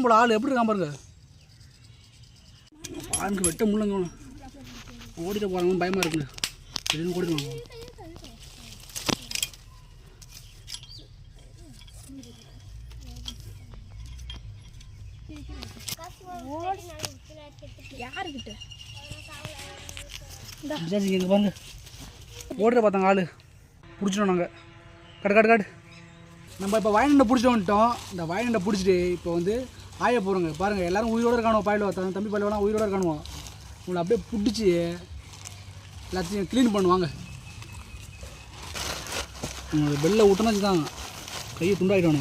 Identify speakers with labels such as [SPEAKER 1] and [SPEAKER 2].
[SPEAKER 1] போல ஆள் எப்படி இருக்கான் பாருங்க. ஆளுக்கு வெட்ட முள்ளங்க ஓடிட்டு போகிறாங்க, பயமாக இருக்குங்க. திடீர்னு ஓடிடுவாங்க.
[SPEAKER 2] யாருக்கிட்ட
[SPEAKER 1] இங்கே பாருங்க ஓடுற பார்த்தாங்க ஆள். பிடிச்சிட்டோம் நாங்கள். காடு நம்ம இப்போ வயநண்டை பிடிச்சிட்டு வந்துட்டோம். இந்த வயநண்டை பிடிச்சிட்டு இப்போ வந்து ஆய போகிறோங்க. பாருங்கள் எல்லோரும் உயிரோடு இருக்கானுவோம். பாயில் தம்பி பாயிலெலாம் உயிரோடு இருக்கானுவோம். உங்களை அப்படியே பிடிச்சி எல்லாத்தையும் க்ளீன் பண்ணுவாங்க. பெல்லை விட்டோன்னு வச்சு தான் கையை துண்டாகிட்டோம்.